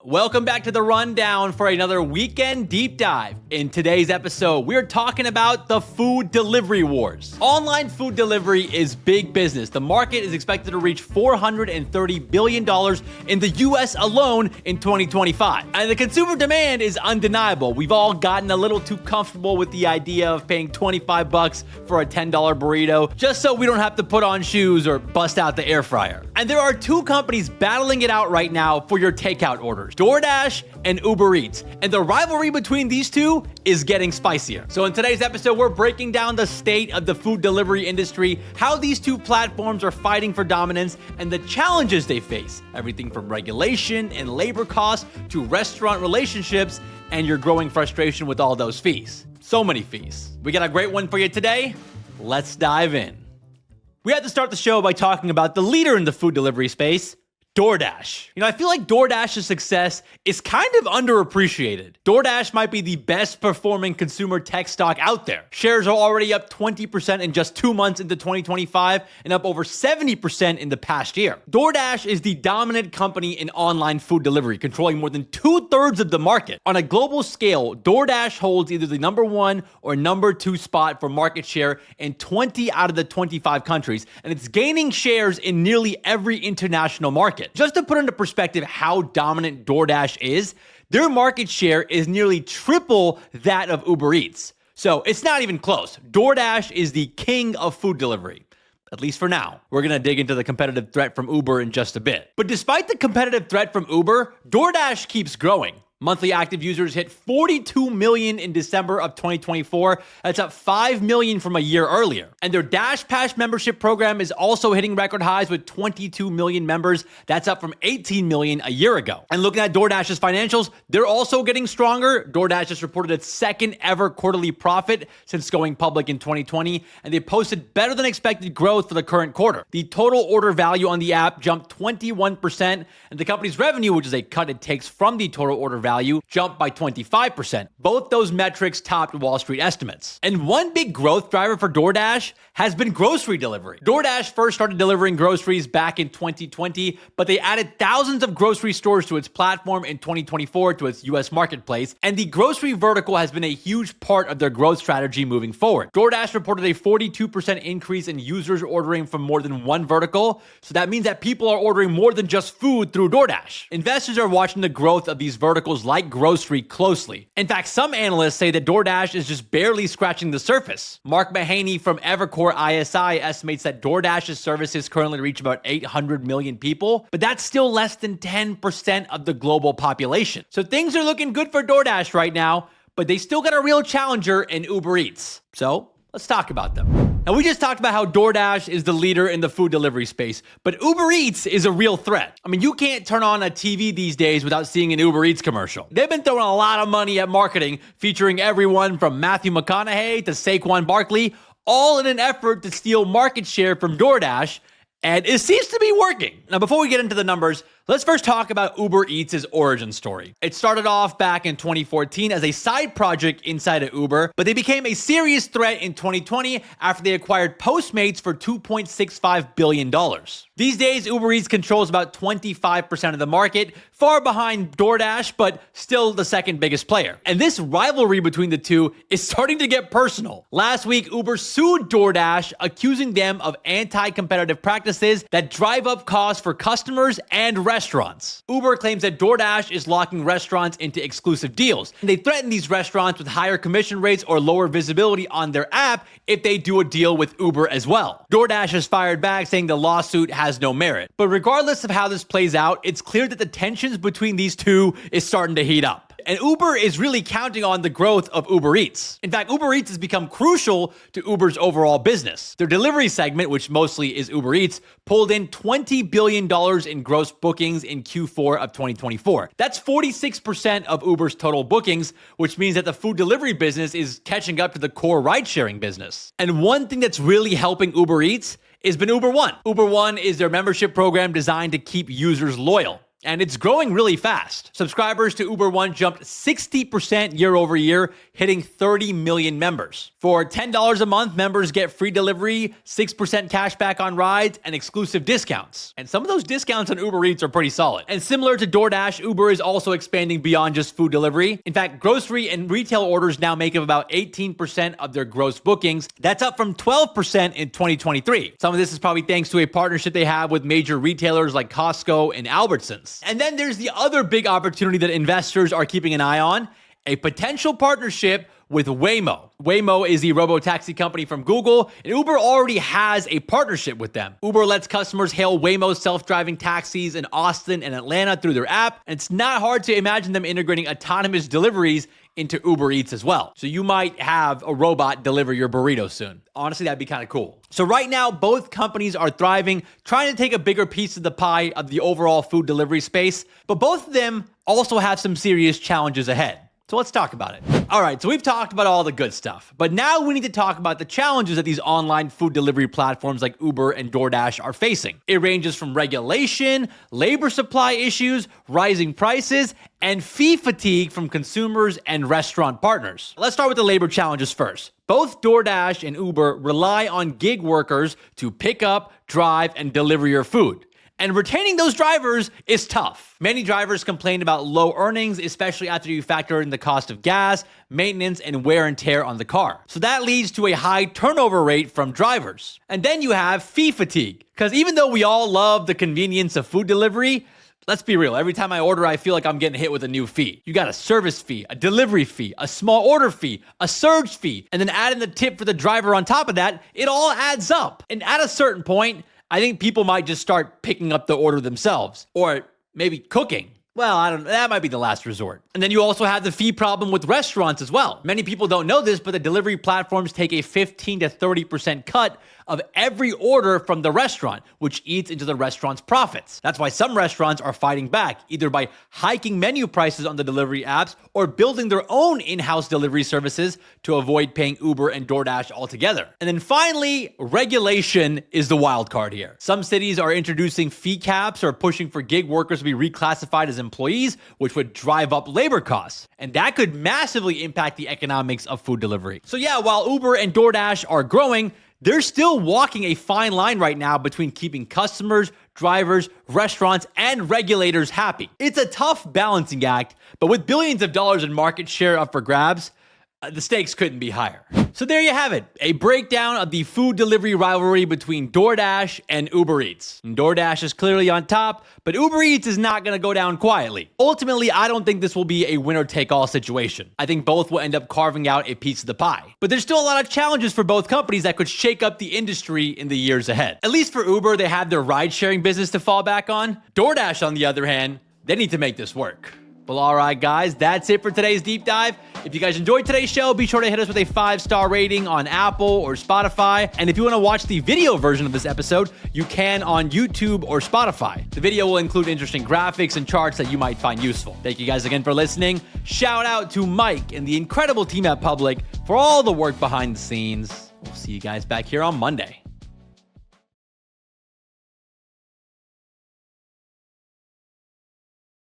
Welcome back to The Rundown for another weekend deep dive. In today's episode, we're talking about the food delivery wars. Online food delivery is big business. The market is expected to reach $430 billion in the US alone in 2025. And the consumer demand is undeniable. We've all gotten a little too comfortable with the idea of paying $25 for a $10 burrito just so we don't have to put on shoes or bust out the air fryer. And there are two companies battling it out right now for your takeout orders. DoorDash and Uber Eats. And the rivalry between these two is getting spicier. So in today's episode, we're breaking down the state of the food delivery industry, how these two platforms are fighting for dominance, and the challenges they face. Everything from regulation and labor costs to restaurant relationships and your growing frustration with all those fees. So many fees. We got a great one for you today. Let's dive in. We have to start the show by talking about the leader in the food delivery space, DoorDash. I feel like DoorDash's success is kind of underappreciated. DoorDash might be the best performing consumer tech stock out there. Shares are already up 20% in just 2 months into 2025 and up over 70% in the past year. DoorDash is the dominant company in online food delivery, controlling more than 2/3 of the market. On a global scale, DoorDash holds either the number 1 or number 2 spot for market share in 20 out of the 25 countries, and it's gaining shares in nearly every international market. Just to put into perspective how dominant DoorDash is, their market share is nearly triple that of Uber Eats. So it's not even close. DoorDash is the king of food delivery. At least for now. We're going to dig into the competitive threat from Uber in just a bit. But despite the competitive threat from Uber, DoorDash keeps growing. Monthly active users hit 42 million in December of 2024. That's up 5 million from a year earlier. And their Dash Pass membership program is also hitting record highs with 22 million members. That's up from 18 million a year ago. And looking at DoorDash's financials, they're also getting stronger. DoorDash just reported its second ever quarterly profit since going public in 2020, and they posted better than expected growth for the current quarter. The total order value on the app jumped 21%, and the company's revenue, which is a cut it takes from the total order value, jumped by 25%. Both those metrics topped Wall Street estimates. And one big growth driver for DoorDash has been grocery delivery. DoorDash first started delivering groceries back in 2020, but they added thousands of grocery stores to its platform in 2024 to its US marketplace, and the grocery vertical has been a huge part of their growth strategy moving forward. DoorDash reported a 42% increase in users ordering from more than one vertical, so that means that people are ordering more than just food through DoorDash. Investors are watching the growth of these verticals like grocery closely. In fact, some analysts say that DoorDash is just barely scratching the surface. Mark Mahaney from Evercore ISI estimates that DoorDash's services currently reach about 800 million people, but that's still less than 10% of the global population. So things are looking good for DoorDash right now, but they still got a real challenger in Uber Eats. So let's talk about them. Now, we just talked about how DoorDash is the leader in the food delivery space, but Uber Eats is a real threat. You can't turn on a TV these days without seeing an Uber Eats commercial. They've been throwing a lot of money at marketing, featuring everyone from Matthew McConaughey to Saquon Barkley, all in an effort to steal market share from DoorDash, and it seems to be working. Now, before we get into the numbers, let's first talk about Uber Eats' origin story. It started off back in 2014 as a side project inside of Uber, but they became a serious threat in 2020 after they acquired Postmates for $2.65 billion. These days, Uber Eats controls about 25% of the market, far behind DoorDash, but still the second biggest player. And this rivalry between the two is starting to get personal. Last week, Uber sued DoorDash, accusing them of anti-competitive practices that drive up costs for customers and restaurants. Uber claims that DoorDash is locking restaurants into exclusive deals, and they threaten these restaurants with higher commission rates or lower visibility on their app if they do a deal with Uber as well. DoorDash has fired back, saying the lawsuit has no merit. But regardless of how this plays out, it's clear that the tensions between these two is starting to heat up. And Uber is really counting on the growth of Uber Eats. In fact, Uber Eats has become crucial to Uber's overall business. Their delivery segment, which mostly is Uber Eats, pulled in $20 billion in gross bookings in Q4 of 2024. That's 46% of Uber's total bookings, which means that the food delivery business is catching up to the core ride-sharing business. And one thing that's really helping Uber Eats has been Uber One. Uber One is their membership program designed to keep users loyal. and it's growing really fast. Subscribers to Uber One jumped 60% year over year, hitting 30 million members. For $10 a month, members get free delivery, 6% cash back on rides, and exclusive discounts. And some of those discounts on Uber Eats are pretty solid. And similar to DoorDash, Uber is also expanding beyond just food delivery. In fact, grocery and retail orders now make up about 18% of their gross bookings. That's up from 12% in 2023. Some of this is probably thanks to a partnership they have with major retailers like Costco and Albertsons. And then there's the other big opportunity that investors are keeping an eye on, a potential partnership with Waymo. Waymo is the robo-taxi company from Google, and Uber already has a partnership with them. Uber lets customers hail Waymo's self-driving taxis in Austin and Atlanta through their app, and it's not hard to imagine them integrating autonomous deliveries into Uber Eats as well. So you might have a robot deliver your burrito soon. Honestly, that'd be kind of cool. So right now, both companies are thriving, trying to take a bigger piece of the pie of the overall food delivery space, but both of them also have some serious challenges ahead. So let's talk about it. All right, so we've talked about all the good stuff, but now we need to talk about the challenges that these online food delivery platforms like Uber and DoorDash are facing. It ranges from regulation, labor supply issues, rising prices, and fee fatigue from consumers and restaurant partners. Let's start with the labor challenges first. Both DoorDash and Uber rely on gig workers to pick up, drive, and deliver your food. And retaining those drivers is tough. Many drivers complain about low earnings, especially after you factor in the cost of gas, maintenance, and wear and tear on the car. So that leads to a high turnover rate from drivers. And then you have fee fatigue. Because even though we all love the convenience of food delivery, let's be real, every time I order, I feel like I'm getting hit with a new fee. You got a service fee, a delivery fee, a small order fee, a surge fee, and then add in the tip for the driver on top of that, it all adds up. And at a certain point, I think people might just start picking up the order themselves, or maybe cooking. Well, I don't know. That might be the last resort. And then you also have the fee problem with restaurants as well. Many people don't know this, but the delivery platforms take a 15 to 30% cut of every order from the restaurant, which eats into the restaurant's profits. That's why some restaurants are fighting back, either by hiking menu prices on the delivery apps or building their own in-house delivery services to avoid paying Uber and DoorDash altogether. And then finally, regulation is the wild card here. Some cities are introducing fee caps or pushing for gig workers to be reclassified as employees, which would drive up labor costs. And that could massively impact the economics of food delivery. So yeah, while Uber and DoorDash are growing, they're still walking a fine line right now between keeping customers, drivers, restaurants, and regulators happy. It's a tough balancing act, but with billions of dollars in market share up for grabs, the stakes couldn't be higher. So there you have it, a breakdown of the food delivery rivalry between DoorDash and Uber Eats. And DoorDash is clearly on top, but Uber Eats is not going to go down quietly. Ultimately, I don't think this will be a winner-take-all situation. I think both will end up carving out a piece of the pie. But there's still a lot of challenges for both companies that could shake up the industry in the years ahead. At least for Uber, they have their ride-sharing business to fall back on. DoorDash, on the other hand, they need to make this work. Well, all right, guys, that's it for today's deep dive. If you guys enjoyed today's show, be sure to hit us with a 5-star rating on Apple or Spotify. And if you want to watch the video version of this episode, you can on YouTube or Spotify. The video will include interesting graphics and charts that you might find useful. Thank you guys again for listening. Shout out to Mike and the incredible team at Public for all the work behind the scenes. We'll see you guys back here on Monday.